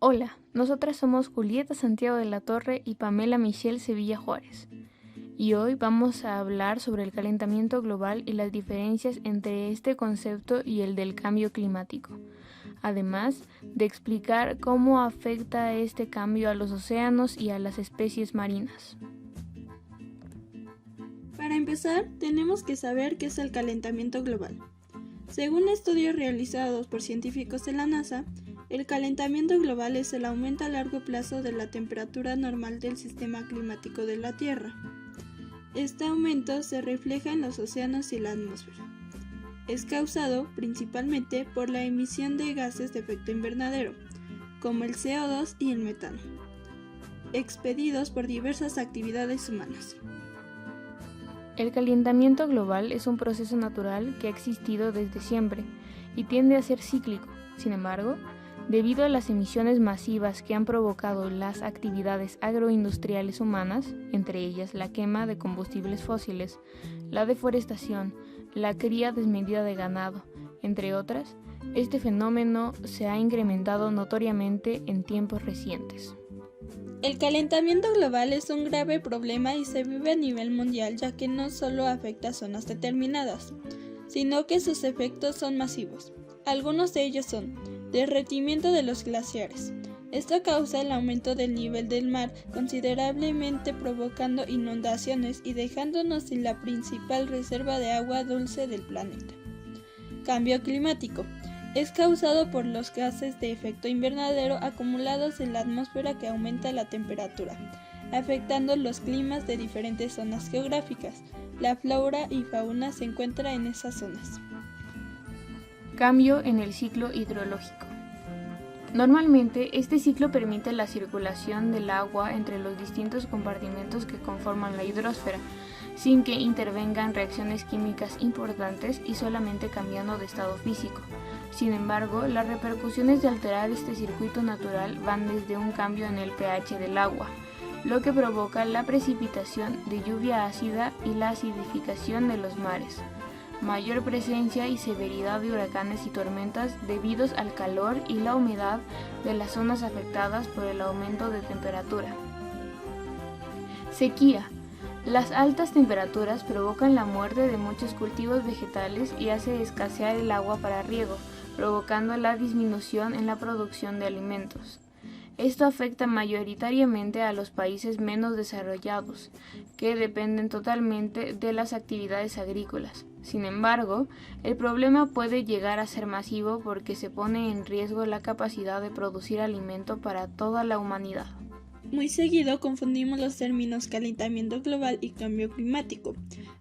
Hola, nosotras somos Julieta Santiago de la Torre y Pamela Michelle Sevilla Juárez. Y hoy vamos a hablar sobre el calentamiento global y las diferencias entre este concepto y el del cambio climático. Además de explicar cómo afecta este cambio a los océanos y a las especies marinas. Para empezar, tenemos que saber qué es el calentamiento global. Según estudios realizados por científicos de la NASA, el calentamiento global es el aumento a largo plazo de la temperatura normal del sistema climático de la Tierra. Este aumento se refleja en los océanos y la atmósfera. Es causado principalmente por la emisión de gases de efecto invernadero, como el CO2 y el metano, expedidos por diversas actividades humanas. El calentamiento global es un proceso natural que ha existido desde siempre y tiende a ser cíclico. Sin embargo, debido a las emisiones masivas que han provocado las actividades agroindustriales humanas, entre ellas la quema de combustibles fósiles, la deforestación, la cría desmedida de ganado, entre otras, este fenómeno se ha incrementado notoriamente en tiempos recientes. El calentamiento global es un grave problema y se vive a nivel mundial, ya que no solo afecta a zonas determinadas, sino que sus efectos son masivos. Algunos de ellos son derretimiento de los glaciares. Esto causa el aumento del nivel del mar considerablemente, provocando inundaciones y dejándonos sin la principal reserva de agua dulce del planeta. Cambio climático. Es causado por los gases de efecto invernadero acumulados en la atmósfera que aumenta la temperatura, afectando los climas de diferentes zonas geográficas. La flora y fauna se encuentra en esas zonas. Cambio en el ciclo hidrológico. Normalmente, este ciclo permite la circulación del agua entre los distintos compartimentos que conforman la hidrosfera, sin que intervengan reacciones químicas importantes y solamente cambiando de estado físico. Sin embargo, las repercusiones de alterar este circuito natural van desde un cambio en el pH del agua, lo que provoca la precipitación de lluvia ácida y la acidificación de los mares, mayor presencia y severidad de huracanes y tormentas debidos al calor y la humedad de las zonas afectadas por el aumento de temperatura. Sequía. Las altas temperaturas provocan la muerte de muchos cultivos vegetales y hace escasear el agua para riego, provocando la disminución en la producción de alimentos. Esto afecta mayoritariamente a los países menos desarrollados, que dependen totalmente de las actividades agrícolas. Sin embargo, el problema puede llegar a ser masivo porque se pone en riesgo la capacidad de producir alimento para toda la humanidad. Muy seguido confundimos los términos calentamiento global y cambio climático,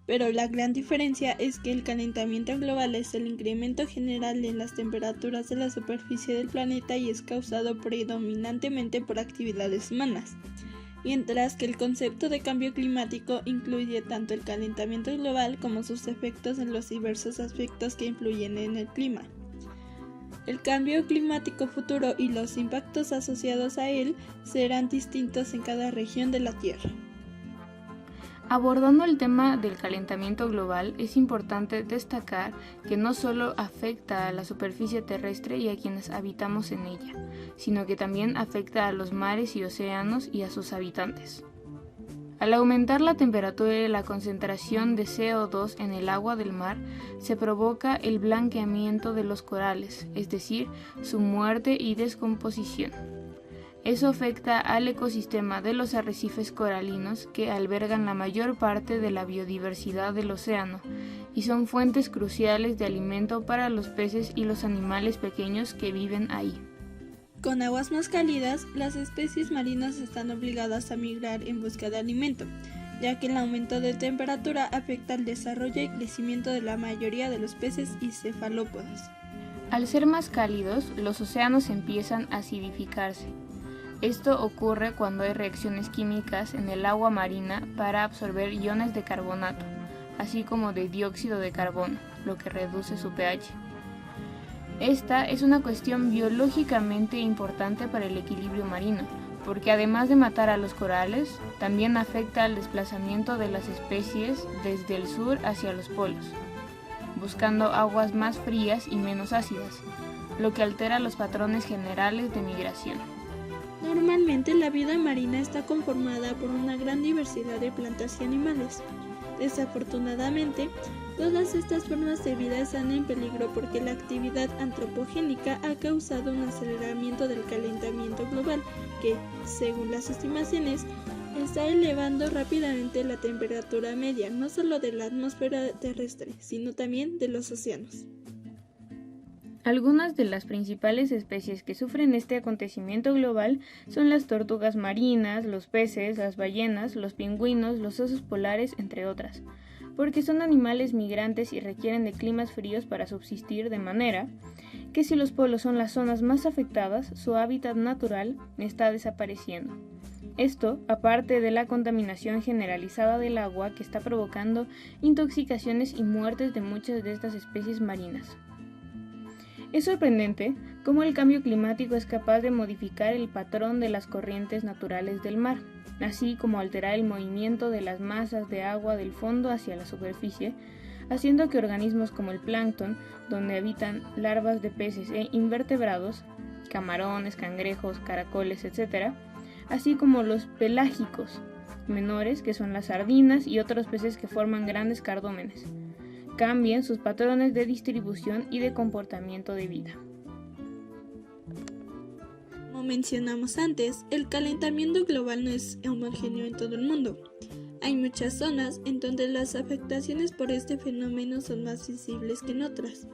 pero la gran diferencia es que el calentamiento global es el incremento general en las temperaturas de la superficie del planeta y es causado predominantemente por actividades humanas, mientras que el concepto de cambio climático incluye tanto el calentamiento global como sus efectos en los diversos aspectos que influyen en el clima. El cambio climático futuro y los impactos asociados a él serán distintos en cada región de la Tierra. Abordando el tema del calentamiento global, es importante destacar que no solo afecta a la superficie terrestre y a quienes habitamos en ella, sino que también afecta a los mares y océanos y a sus habitantes. Al aumentar la temperatura y la concentración de CO2 en el agua del mar, se provoca el blanqueamiento de los corales, es decir, su muerte y descomposición. Eso afecta al ecosistema de los arrecifes coralinos que albergan la mayor parte de la biodiversidad del océano y son fuentes cruciales de alimento para los peces y los animales pequeños que viven ahí. Con aguas más cálidas, las especies marinas están obligadas a migrar en busca de alimento, ya que el aumento de temperatura afecta al desarrollo y crecimiento de la mayoría de los peces y cefalópodos. Al ser más cálidos, los océanos empiezan a acidificarse. Esto ocurre cuando hay reacciones químicas en el agua marina para absorber iones de carbonato, así como de dióxido de carbono, lo que reduce su pH. Esta es una cuestión biológicamente importante para el equilibrio marino, porque además de matar a los corales, también afecta al desplazamiento de las especies desde el sur hacia los polos, buscando aguas más frías y menos ácidas, lo que altera los patrones generales de migración. Normalmente la vida marina está conformada por una gran diversidad de plantas y animales. Desafortunadamente, todas estas formas de vida están en peligro porque la actividad antropogénica ha causado un aceleramiento del calentamiento global que, según las estimaciones, está elevando rápidamente la temperatura media no solo de la atmósfera terrestre, sino también de los océanos. Algunas de las principales especies que sufren este acontecimiento global son las tortugas marinas, los peces, las ballenas, los pingüinos, los osos polares, entre otras, porque son animales migrantes y requieren de climas fríos para subsistir, de manera que si los polos son las zonas más afectadas, su hábitat natural está desapareciendo. Esto, aparte de la contaminación generalizada del agua que está provocando intoxicaciones y muertes de muchas de estas especies marinas. Es sorprendente cómo el cambio climático es capaz de modificar el patrón de las corrientes naturales del mar, así como alterar el movimiento de las masas de agua del fondo hacia la superficie, haciendo que organismos como el plancton, donde habitan larvas de peces e invertebrados, camarones, cangrejos, caracoles, etc., así como los pelágicos menores, que son las sardinas y otros peces que forman grandes cardúmenes, cambien sus patrones de distribución y de comportamiento de vida. Como mencionamos antes, el calentamiento global no es homogéneo en todo el mundo. Hay muchas zonas en donde las afectaciones por este fenómeno son más visibles que en otras.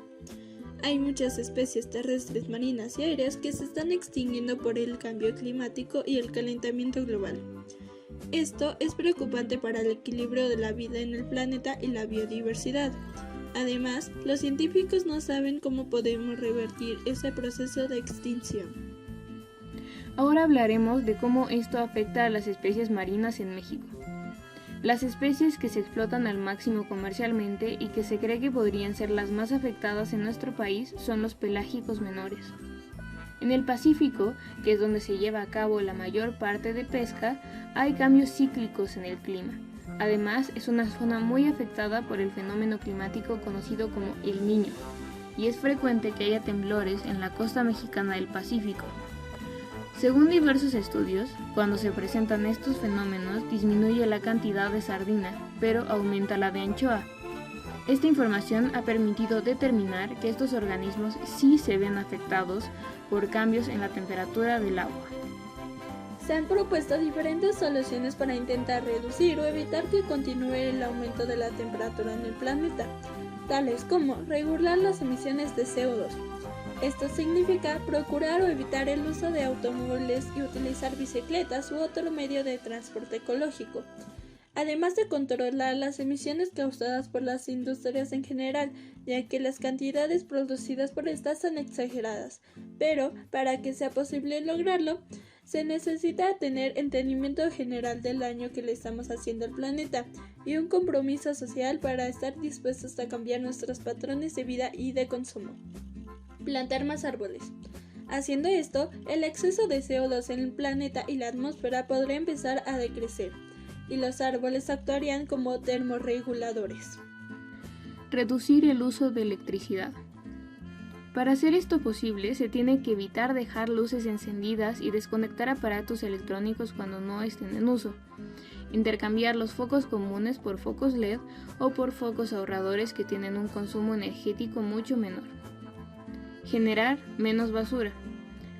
Hay muchas especies terrestres, marinas y aéreas que se están extinguiendo por el cambio climático y el calentamiento global. Esto es preocupante para el equilibrio de la vida en el planeta y la biodiversidad. Además, los científicos no saben cómo podemos revertir ese proceso de extinción. Ahora hablaremos de cómo esto afecta a las especies marinas en México. Las especies que se explotan al máximo comercialmente y que se cree que podrían ser las más afectadas en nuestro país son los pelágicos menores. En el Pacífico, que es donde se lleva a cabo la mayor parte de pesca, hay cambios cíclicos en el clima. Además, es una zona muy afectada por el fenómeno climático conocido como El Niño, y es frecuente que haya temblores en la costa mexicana del Pacífico. Según diversos estudios, cuando se presentan estos fenómenos disminuye la cantidad de sardina, pero aumenta la de anchoa. Esta información ha permitido determinar que estos organismos sí se ven afectados por cambios en la temperatura del agua. Se han propuesto diferentes soluciones para intentar reducir o evitar que continúe el aumento de la temperatura en el planeta, tales como regular las emisiones de CO2. Esto significa procurar o evitar el uso de automóviles y utilizar bicicletas u otro medio de transporte ecológico, además de controlar las emisiones causadas por las industrias en general, ya que las cantidades producidas por estas son exageradas. Pero, para que sea posible lograrlo, se necesita tener entendimiento general del daño que le estamos haciendo al planeta y un compromiso social para estar dispuestos a cambiar nuestros patrones de vida y de consumo. Plantar más árboles. Haciendo esto, el exceso de CO2 en el planeta y la atmósfera podría empezar a decrecer, y los árboles actuarían como termorreguladores. Reducir el uso de electricidad. Para hacer esto posible, se tiene que evitar dejar luces encendidas y desconectar aparatos electrónicos cuando no estén en uso. Intercambiar los focos comunes por focos LED o por focos ahorradores que tienen un consumo energético mucho menor. Generar menos basura.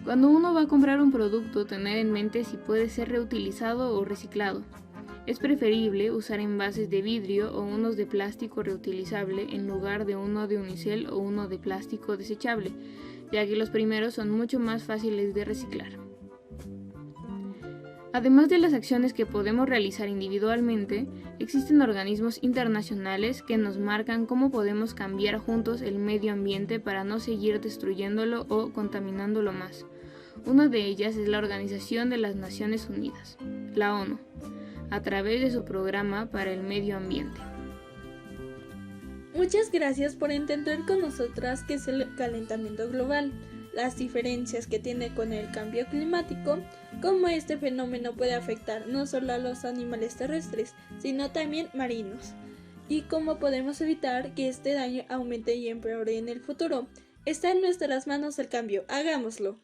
Cuando uno va a comprar un producto, tener en mente si puede ser reutilizado o reciclado. Es preferible usar envases de vidrio o unos de plástico reutilizable en lugar de uno de unicel o uno de plástico desechable, ya que los primeros son mucho más fáciles de reciclar. Además de las acciones que podemos realizar individualmente, existen organismos internacionales que nos marcan cómo podemos cambiar juntos el medio ambiente para no seguir destruyéndolo o contaminándolo más. Una de ellas es la Organización de las Naciones Unidas, la ONU, a través de su programa para el medio ambiente. Muchas gracias por entender con nosotras qué es el calentamiento global, las diferencias que tiene con el cambio climático, cómo este fenómeno puede afectar no solo a los animales terrestres, sino también marinos, y cómo podemos evitar que este daño aumente y empeore en el futuro. Está en nuestras manos el cambio, hagámoslo.